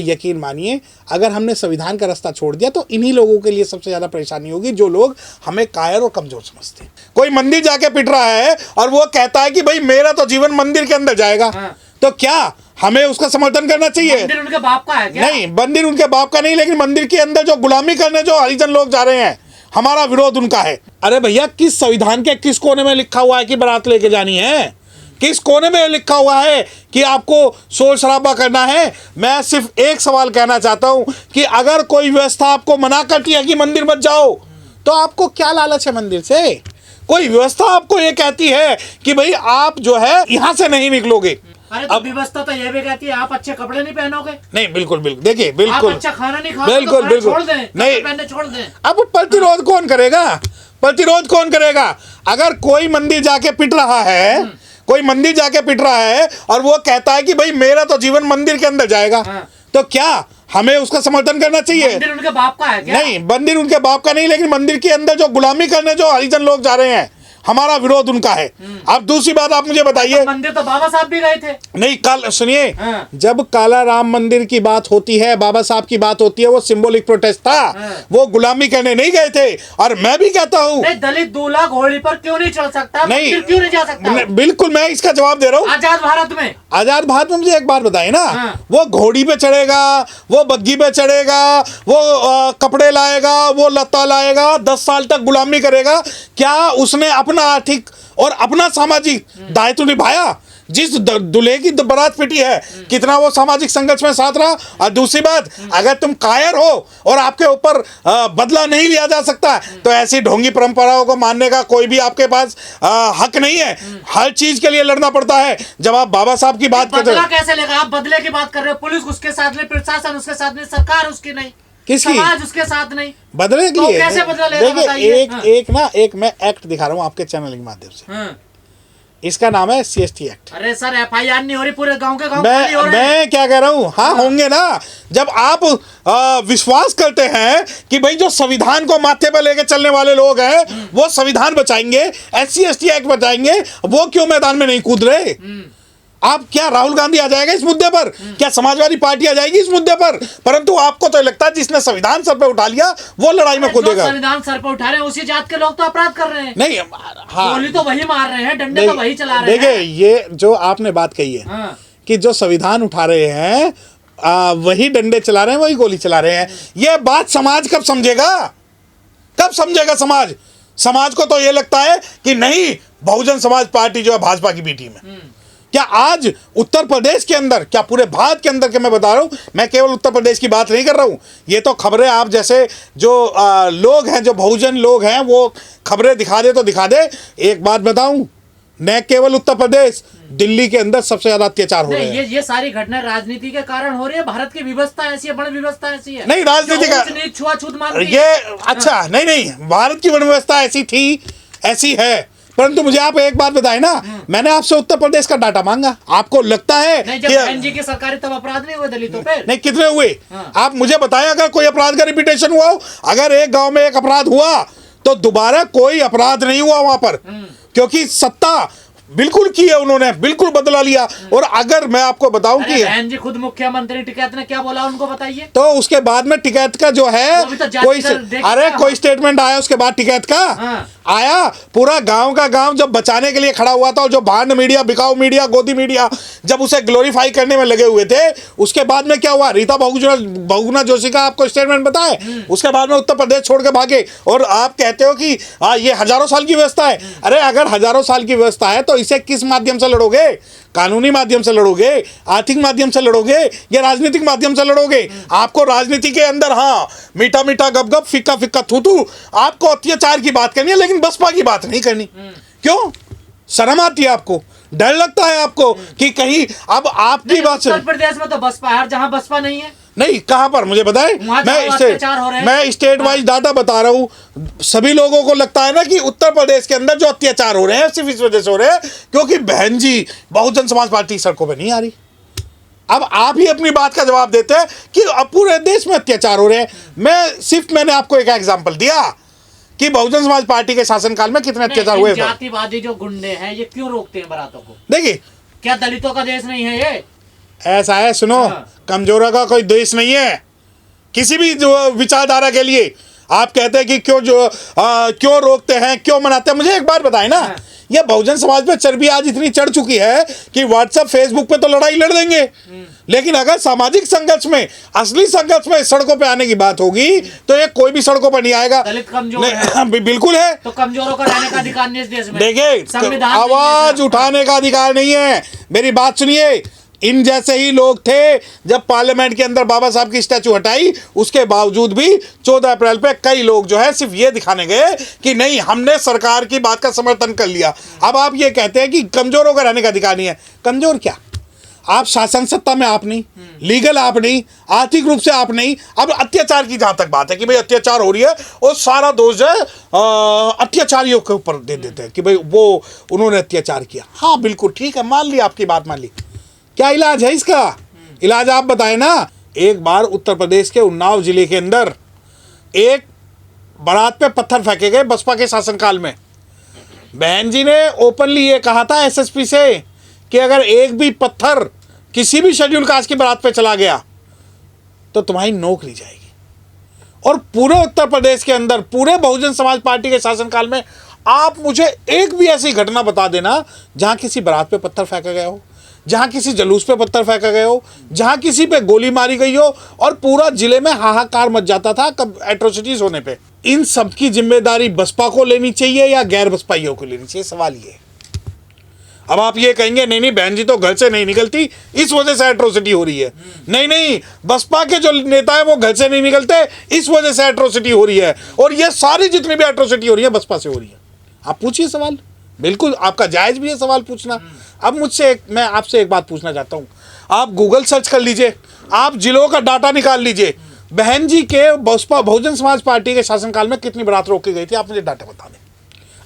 यकीन मानिए, अगर हमने संविधान का रास्ता छोड़ दिया तो इन्हीं लोगों के लिए सबसे ज्यादा परेशानी होगी, जो लोग हमें कायर और कमजोर समझते हैं। कोई मंदिर जाके पिट रहा है और वो कहता है कि भाई मेरा तो जीवन मंदिर के अंदर जाएगा, तो क्या हमें उसका समर्थन करना चाहिए? मंदिर उनके बाप का है क्या? नहीं, मंदिर उनके बाप का नहीं, लेकिन मंदिर के अंदर जो गुलामी करने जो हरिजन लोग जा रहे हैं, हमारा विरोध उनका है। अरे भैया, किस संविधान के किस कोने में लिखा हुआ है कि बारात लेके जानी है? किस कोने में लिखा हुआ है कि आपको शोर शराबा करना है? मैं सिर्फ एक सवाल कहना चाहता हूं कि अगर कोई व्यवस्था आपको मना करती है कि मंदिर मत जाओ, तो आपको क्या लालच है मंदिर से? कोई व्यवस्था आपको ये कहती है कि भाई आप जो है यहां से नहीं निकलोगे। अरे तो व्यवस्था तो ये भी कहती है आप अच्छे कपड़े नहीं पहनोगे। नहीं, बिल्कुल बिल्कुल, देखिए बिल्कुल, आप अच्छा खाना नहीं खाओगे, बिल्कुल तो बिल्कुल छोड़ दें, नहीं, पहनने छोड़ दें। अब प्रतिरोध कौन करेगा? प्रतिरोध कौन करेगा? अगर कोई मंदिर जाके पिट रहा है, कोई मंदिर जाके पिट रहा है और वो कहता है कि भाई मेरा तो जीवन मंदिर के अंदर जाएगा, तो क्या हमें उसका समर्थन करना चाहिए? मंदिर उनके बाप का है क्या? नहीं, मंदिर उनके बाप का नहीं, लेकिन मंदिर के अंदर जो गुलामी करने जो हरिजन लोग जा रहे हैं, हमारा विरोध उनका है। अब दूसरी बात आप मुझे बताइए, मंदिर तो बाबा साहब भी गए थे। नहीं, कल सुनिए, जब काला राम मंदिर की बात होती है, बाबा साहब की बात होती है, वो सिंबॉलिक प्रोटेस्ट था, वो गुलामी करने नहीं गए थे। और मैं भी कहता हूँ, दलित दूल्हा घोड़ी पर क्यों नहीं चढ़ सकता? नहीं, क्यों नहीं जा सकता? बिल्कुल, मैं इसका जवाब दे रहा हूँ। आजाद भारत में, आजाद भारत में मुझे एक बात बताइए ना, वो घोड़ी पे चढ़ेगा, वो बग्गी पे चढ़ेगा, वो कपड़े लाएगा, वो लत्ता लाएगा, 10 साल तक गुलामी करेगा, क्या उसने अपना आर्थिक और अपना सामाजिक दायित्व निभाया? जिस दूल्हे की बारात पिटी है, कितना वो सामाजिक संघर्ष में साथ रहा। और दूसरी बात, अगर तुम कायर हो और आपके ऊपर बदला नहीं लिया जा सकता, तो ऐसी ढोंगी परंपराओं को मानने का कोई भी आपके पास हक नहीं है। हर चीज के लिए लड़ना पड़ता है। जब आप बाबा साहब की बात करते हैं, बदला कैसे लेगा? आप बदले की बात कर रहे हो, पुलिस उसके साथ नहीं, प्रशासन उसके साथ नहीं, सरकार उसकी नहीं, किसकी? समाज उसके साथ नहीं, बदले के लिए कैसे बदला लेगा? देखिए, एक मैं एक्ट दिखा रहा हूँ आपके चैनल के माध्यम से। इसका नाम है CST एक्ट। अरे सर, FIR नहीं हो रही, पूरे गांव के गांव खाली हो रहे हैं। मैं क्या कह रहा हूँ, हाँ होंगे ना। जब आप विश्वास करते हैं कि भाई जो संविधान को माथे पर लेके चलने वाले लोग हैं वो संविधान बचाएंगे, SC/ST एक्ट बचाएंगे, वो क्यों मैदान में नहीं कूद रहे? आप क्या राहुल गांधी आ जाएगा इस मुद्दे पर? क्या समाजवादी पार्टी आ जाएगी इस मुद्दे पर? परंतु आपको तो लगता है जिसने संविधान सर पे उठा लिया वो लड़ाई में कूदेगा। संविधान सर पे उठा रहे हैं उसी जात के लोग तो अपराध कर रहे हैं। नहीं, हाँ, गोली तो वही मार रहे हैं, डंडे तो वही चला रहे हैं। देखिए, ये जो आपने बात कही है कि जो संविधान उठा रहे हैं वही डंडे चला रहे हैं, वही गोली चला रहे हैं, ये बात समाज कब समझेगा? कब समझेगा समाज? समाज को तो ये लगता है कि नहीं, बहुजन समाज पार्टी जो है भाजपा की बी टीम है। क्या आज उत्तर प्रदेश के अंदर, क्या पूरे भारत के अंदर के मैं बता रहा हूं, मैं केवल उत्तर प्रदेश की बात नहीं कर रहा हूं, ये तो खबरें आप जैसे जो लोग हैं, जो बहुजन लोग हैं, वो खबरें दिखा दे तो दिखा दे। एक बात बताऊं, न केवल उत्तर प्रदेश, दिल्ली के अंदर सबसे ज्यादा अत्याचार हो रहे हैं। ये सारी घटना राजनीति के कारण हो रही है। भारत की व्यवस्था ऐसी है, बड़ी व्यवस्था ऐसी है। नहीं, राजनीति का छुआछूत मानती है ये, अच्छा, नहीं, भारत की व्यवस्था ऐसी थी, ऐसी है। परंतु मुझे आप एक बात बताएं ना, मैंने आपसे उत्तर प्रदेश का डाटा मांगा। आपको लगता है नहीं, जब NG की सरकार तब अपराध नहीं हुए दलितों पे? नहीं, कितने हुए? आप मुझे बताएं, अगर कोई अपराध का रिपीटेशन हुआ हो। अगर एक गांव में एक अपराध हुआ तो दोबारा कोई अपराध नहीं हुआ वहां पर, क्योंकि सत्ता बिल्कुल की है उन्होंने, बिल्कुल बदला लिया। और अगर मैं आपको बताऊं कि बहन जी खुद मुख्यमंत्री टिकैत ने क्या बोला उनको बताइए। तो उसके बाद में टिकैत का जो है कोई स्टेटमेंट आया उसके बाद टिकैत का आया। पूरा गांव का गांव जब बचाने के लिए खड़ा हुआ था, और जो भांड मीडिया, बिकाऊ मीडिया, गोदी मीडिया जब उसे ग्लोरीफाई करने में लगे हुए थे, उसके बाद में क्या हुआ? रीता बहुगुणा जोशी का आपको स्टेटमेंट पता है? उसके बाद में उत्तर प्रदेश छोड़ के भागे। और आप कहते हो कि ये हजारों साल की व्यवस्था है। अरे अगर हजारों साल की व्यवस्था है तो इसे किस माध्यम से लड़ोगे? कानूनी माध्यम से लड़ोगे, आर्थिक माध्यम से लड़ोगे, या राजनीतिक माध्यम से लड़ोगे? आपको राजनीति के अंदर हाँ मीठा मीठा गप गप, फिक्का फिक्का थू थू, आपको अत्याचार की बात करनी है, लेकिन बसपा की बात नहीं करनी। क्यों? शर्म आती है आपको? डर लगता है आपको कि कहीं अब आपकी बात से? उत्तर प्रदेश में तो बसपा है, जहां बसपा नहीं है। नहीं, कहां पर मुझे बताएं। मैं स्टेट वाइज डाटा बता रहा हूं। सभी लोगों को लगता है ना कि उत्तर प्रदेश के अंदर जो अत्याचार हो रहे हैं सिर्फ इस वजह से हो रहे हैं क्योंकि बहन जी बहुजन समाज पार्टी सड़कों पे नहीं आ रही। अब आप ही अपनी बात का जवाब देते हैं कि अब पूरे देश में अत्याचार हो रहे हैं। मैंने आपको एक एग्जाम्पल दिया कि बहुजन समाज पार्टी के शासनकाल में कितने अत्याचार हुए। जातिवादी जो गुंडे हैं ये क्यों रोकते हैं बारातों को? देखिए, क्या दलितों का देश नहीं है ये? ऐसा है, सुनो, कमजोरों का कोई देश नहीं है किसी भी जो विचारधारा के लिए। आप कहते हैं कि क्यों रोकते हैं, क्यों मनाते हैं। मुझे एक बात बताएं ना, ये बहुजन समाज पे चर्बी आज इतनी चढ़ चुकी है कि व्हाट्सएप फेसबुक पे तो लड़ाई लड़ देंगे, लेकिन अगर सामाजिक संघर्ष में, असली संघर्ष में सड़कों पे आने की बात होगी तो ये कोई भी सड़कों पर नहीं आएगा। दलित कमजोर है। बिल्कुल है, तो कमजोरों का रहने का अधिकार नहीं इस देश में। देखिए, आवाज उठाने का अधिकार नहीं है। मेरी बात सुनिए, इन जैसे ही लोग थे जब पार्लियामेंट के अंदर बाबा साहब की स्टैचू हटाई, उसके बावजूद भी 14 अप्रैल पे कई लोग जो है सिर्फ ये दिखाने गए कि नहीं, हमने सरकार की बात का समर्थन कर लिया। अब आप ये कहते हैं कि कमजोरों का रहने का अधिकार नहीं है। कमजोर क्या? आप शासन सत्ता में आप नहीं, लीगल आप नहीं, आर्थिक रूप से आप नहीं। अब अत्याचार की जहां तक बात है कि भाई अत्याचार हो रही है, और सारा दोष जो है अत्याचारियों के ऊपर दे देते हैं कि भाई वो उन्होंने अत्याचार किया। हाँ बिल्कुल ठीक है, मान ली आपकी बात, मान ली। क्या इलाज है इसका? इलाज आप बताएं ना। एक बार उत्तर प्रदेश के उन्नाव जिले के अंदर एक बारात पे पत्थर फेंके गए बसपा के शासनकाल में। बहन जी ने ओपनली ये कहा था एसएसपी से कि अगर एक भी पत्थर किसी भी शेड्यूल कास्ट की बारात पे चला गया तो तुम्हारी नौकरी जाएगी। और पूरे उत्तर प्रदेश के अंदर, पूरे बहुजन समाज पार्टी के शासनकाल में आप मुझे एक भी ऐसी घटना बता देना जहां किसी बारात पे पत्थर फेंका गया हो, जहां किसी जुलूस पे पत्थर फेंका गया हो, जहां किसी पे गोली मारी गई हो और पूरा जिले में हाहाकार मच जाता था कब एट्रोसिटीज होने पे। इन सब की जिम्मेदारी बसपा को लेनी चाहिए या गैर बसपाइयों को लेनी चाहिए? सवाल ये। अब आप ये कहेंगे नहीं नहीं, बहन जी तो घर से नहीं निकलती, इस वजह से एट्रोसिटी हो रही है। नहीं नहीं, बसपा के जो नेता है वो घर से नहीं निकलते, इस वजह से एट्रोसिटी हो रही है। और ये सारी जितनी भी एट्रोसिटी हो रही है बसपा से हो रही है। आप पूछिए सवाल, बिल्कुल आपका जायज भी है सवाल पूछना। अब मैं आपसे एक बात पूछना चाहता हूं। आप गूगल सर्च कर लीजिए, आप जिलों का डाटा निकाल लीजिए, बहन जी के बसपा बहुजन समाज पार्टी के शासनकाल में कितनी बारात रोकी गई थी, आप मुझे डाटा बता दें।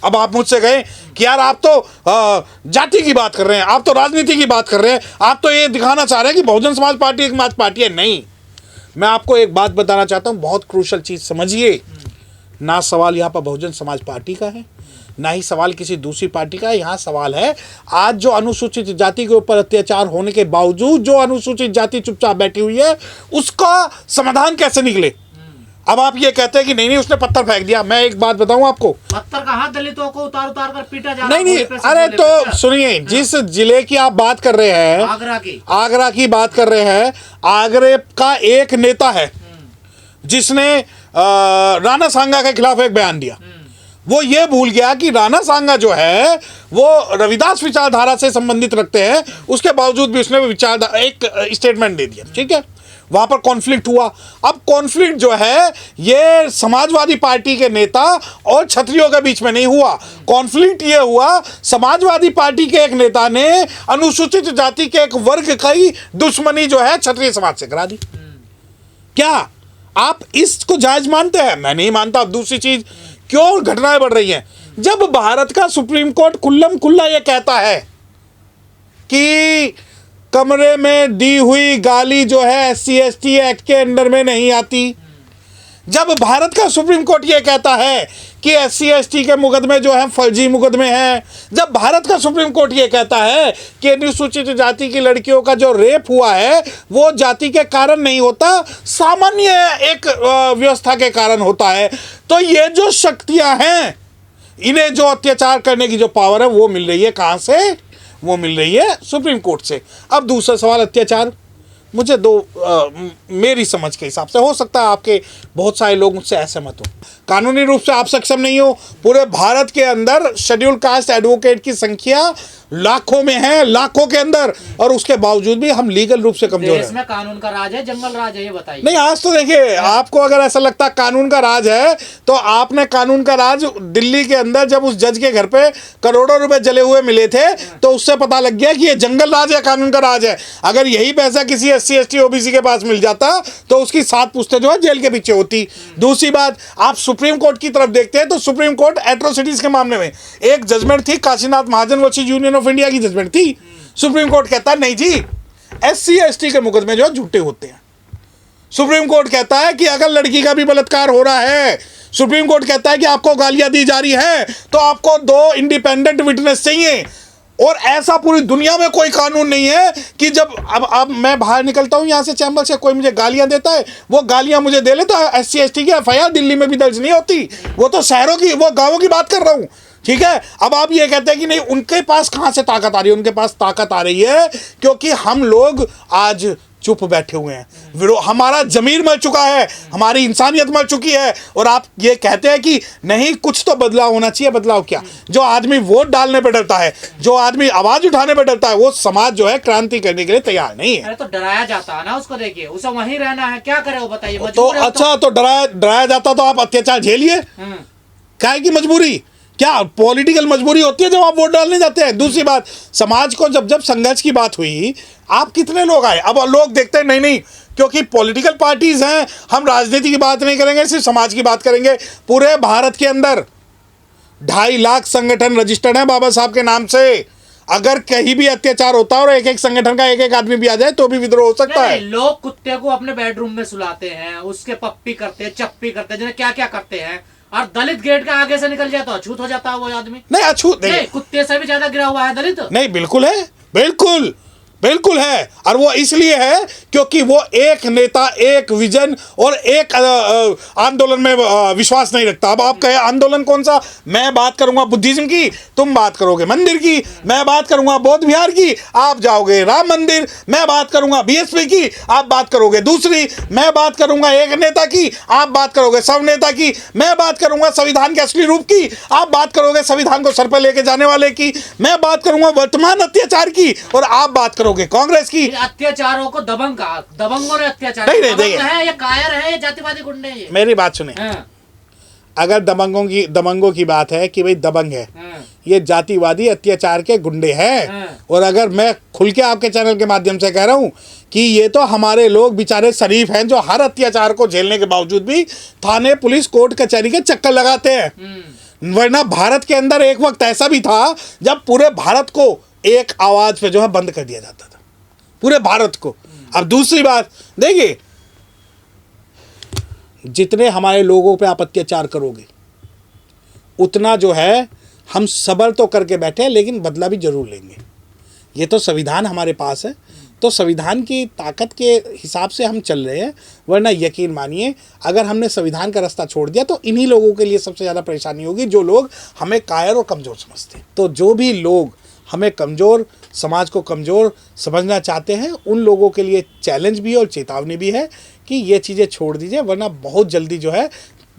अब आप मुझसे कहें कि यार आप तो जाति की बात कर रहे हैं, आप तो राजनीति की बात कर रहे हैं, आप तो ये दिखाना चाह रहे हैं कि बहुजन समाज पार्टी एकमात्र पार्टी है। नहीं, मैं आपको एक बात बताना चाहता हूं, बहुत क्रूशल चीज समझिए। ना सवाल यहाँ पर बहुजन समाज पार्टी का है, ना ही सवाल किसी दूसरी पार्टी का है। यहाँ सवाल है आज जो अनुसूचित जाति के ऊपर अत्याचार होने के बावजूद जो अनुसूचित जाति चुपचाप बैठी हुई है, उसका समाधान कैसे निकले। अब आप ये कहते हैं कि नहीं नहीं उसने पत्थर फेंक दिया। मैं एक बात बताऊं आपको, पत्थर कहाँ दलितों को उतार उतार कर पीटा जा रहा है। नहीं, अरे तो सुनिए, जिस जिले की आप बात कर रहे हैं, आगरा की बात कर रहे हैं, आगरे का एक नेता है जिसने राणा सांगा के खिलाफ एक बयान दिया। वो ये भूल गया कि राणा सांगा जो है वो रविदास विचारधारा से संबंधित रखते हैं, उसके बावजूद भी उसने एक स्टेटमेंट दे दिया। ठीक है, वहां पर कॉन्फ्लिक्ट हुआ। अब कॉन्फ्लिक्ट जो है ये समाजवादी पार्टी के नेता और क्षत्रियों के बीच में नहीं हुआ। कॉन्फ्लिक्ट ये हुआ, समाजवादी पार्टी के एक नेता ने अनुसूचित जाति के एक वर्ग की दुश्मनी जो है क्षत्रिय समाज से करा दी। क्या आप इसको जायज मानते हैं? मैं नहीं मानता। अब दूसरी चीज, क्यों घटनाएं बढ़ रही हैं? जब भारत का सुप्रीम कोर्ट खुल्लम खुल्ला यह कहता है कि कमरे में दी हुई गाली जो है SC/ST एक्ट के अंडर में नहीं आती, जब भारत का सुप्रीम कोर्ट ये कहता है कि SC/ST के मुकदमे जो है फर्जी मुकदमे हैं, जब भारत का सुप्रीम कोर्ट ये कहता है कि अनुसूचित जाति की लड़कियों का जो रेप हुआ है वो जाति के कारण नहीं होता, सामान्य एक व्यवस्था के कारण होता है, तो ये जो शक्तियां हैं, इन्हें जो अत्याचार करने की जो पावर है वो मिल रही है कहाँ से? वो मिल रही है सुप्रीम कोर्ट से। अब दूसरा सवाल, अत्याचार। मुझे मेरी समझ के हिसाब से, हो सकता है आपके बहुत सारे लोग मुझसे असहमत हो, कानूनी रूप से आप सक्षम नहीं हो। पूरे भारत के अंदर शेड्यूल कास्ट एडवोकेट की संख्या लाखों में है, लाखों के अंदर, और उसके बावजूद भी हम लीगल रूप से कमजोर हैं। इसमें कानून का राज है, जंगल राज है, ये बताइए। नहीं, आज तो देखिए, आपको अगर ऐसा लगता है कानून का राज है तो आपने कानून का राज दिल्ली के अंदर जब उस जज के घर पे करोड़ों रुपए जले हुए मिले थे तो उससे पता लग गया कि ये जंगल राज है, कानून का राज है। अगर यही पैसा किसी SC/ST OBC के पास मिल जाता तो उसकी 7 पुश्तें जो है जेल के पीछे होती। दूसरी बात, आप सुप्रीम कोर्ट की तरफ देखते हैं तो सुप्रीम कोर्ट एट्रोसिटीज के मामले में एक जजमेंट थी, काशीनाथ महाजन वर्सेस यूनियन ऑफ इंडिया की जजमेंट थी। सुप्रीम कोर्ट कहता है नहीं जी, SC/ST के मुकदमे जो है झूठे होते हैं। सुप्रीम कोर्ट कहता है कि अगर लड़की का भी बलात्कार हो रहा है, सुप्रीम कोर्ट कहता है कि आपको गालियां दी जा रही है तो आपको 2 इंडिपेंडेंट विटनेस चाहिए। और ऐसा पूरी दुनिया में कोई कानून नहीं है कि जब अब मैं बाहर निकलता हूँ यहाँ से चैम्बर से, कोई मुझे गालियाँ देता है, वो गालियाँ मुझे दे ले तो SC/ST की FIR दिल्ली में भी दर्ज नहीं होती। वो तो शहरों की, वो गाँवों की बात कर रहा हूँ, ठीक है। अब आप ये कहते हैं कि नहीं, उनके पास कहाँ से ताकत आ रही है? उनके पास ताकत आ रही है क्योंकि हम लोग आज चुप बैठे हुए हैं। हमारा ज़मीर मर चुका है, हमारी इंसानियत मर चुकी है, और आप ये कहते हैं कि नहीं कुछ तो बदलाव होना चाहिए। बदलाव क्या? जो आदमी वोट डालने पे डरता है, जो आदमी आवाज उठाने पे डरता है, वो समाज जो है क्रांति करने के लिए तैयार नहीं है। अरे तो डराया जाता है ना उसको, देखिए उसे वहीं रहना है, क्या करे वो बताइए। तो अच्छा, तो डराया जाता तो आप अत्याचार झेलिए, क्या की मजबूरी? क्या पॉलिटिकल मजबूरी होती है जब आप वोट डालने जाते हैं? दूसरी बात, समाज को जब संघर्ष की बात हुई, आप कितने लोग आए? अब लोग देखते हैं नहीं क्योंकि पॉलिटिकल पार्टीज हैं, हम राजनीति की बात नहीं करेंगे, सिर्फ समाज की बात करेंगे। पूरे भारत के अंदर 2.5 लाख संगठन रजिस्टर्ड हैं बाबा साहब के नाम से। अगर कहीं भी अत्याचार होता है और एक संगठन का एक आदमी भी आ जाए तो भी विद्रोह हो सकता है। लोग कुत्ते को अपने बेडरूम में सुलाते हैं, उसके पप्पी करते हैं, चप्पी करते हैं, जिन्हें क्या क्या करते हैं, और दलित गेट का आगे से निकल जाए तो अछूत हो जाता है वो आदमी। नहीं अछूत नहीं, कुत्ते से भी ज्यादा गिरा हुआ है दलित। नहीं, बिल्कुल है, बिल्कुल है। और वो इसलिए है क्योंकि वो एक नेता, एक विजन और एक आंदोलन में विश्वास नहीं रखता। अब आप कहे आंदोलन कौन सा? मैं बात करूंगा बुद्धिज्म की, तुम बात करोगे मंदिर की। मैं बात करूंगा बौद्ध विहार की, आप जाओगे राम मंदिर। मैं बात करूंगा BSP की, आप बात करोगे दूसरी। मैं बात करूंगा एक नेता की, आप बात करोगे सब नेता की। मैं बात करूंगा संविधान के असली रूप की, आप बात करोगे संविधान को सर पर लेके जाने वाले की। मैं बात करूंगा वर्तमान अत्याचार की, और आप बात करोगे कांग्रेस की। अत्याचारों को दबंगों ने अत्याचार है, ये कायर है, ये जातिवादी गुंडे हैं। मेरी बात सुने, अगर दबंगों की बात है कि भाई दबंग है, ये जातिवादी अत्याचार के गुंडे हैं। और अगर मैं खुल के आपके चैनल के माध्यम से कह रहा हूं कि ये तो हमारे लोग बेचारे शरीफ हैं जो हर अत्याचार को झेलने के बावजूद भी थाने, पुलिस, कोर्ट कचहरी के चक्कर लगाते हैं। वरना भारत के अंदर एक वक्त ऐसा भी था जब पूरे भारत को एक आवाज पे जो है बंद कर दिया जाता था, पूरे भारत को। अब दूसरी बात देखिए, जितने हमारे लोगों पे आप अत्याचार करोगे उतना जो है हम सब्र तो करके बैठे हैं, लेकिन बदला भी जरूर लेंगे। ये तो संविधान हमारे पास है, तो संविधान की ताकत के हिसाब से हम चल रहे हैं। वरना यकीन मानिए, अगर हमने संविधान का रास्ता छोड़ दिया तो इन्हीं लोगों के लिए सबसे ज़्यादा परेशानी होगी, जो लोग हमें कायर और कमज़ोर समझते हैं। तो जो भी लोग हमें कमज़ोर, समाज को कमज़ोर समझना चाहते हैं, उन लोगों के लिए चैलेंज भी है और चेतावनी भी है कि ये चीज़ें छोड़ दीजिए, वरना बहुत जल्दी जो है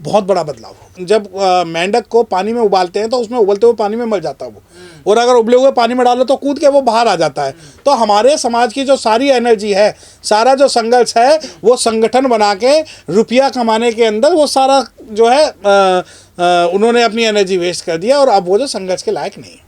बहुत बड़ा बदलाव हो। जब मेंढक को पानी में उबालते हैं तो उसमें उबलते हुए पानी में मर जाता है वो, और अगर उबले हुए पानी में डालो तो कूद के वो बाहर आ जाता है। तो हमारे समाज की जो सारी एनर्जी है, सारा जो संघर्ष है, वो संगठन बना के रुपया कमाने के अंदर वो सारा जो है उन्होंने अपनी एनर्जी वेस्ट कर दिया, और अब वो जो संघर्ष के लायक नहीं है।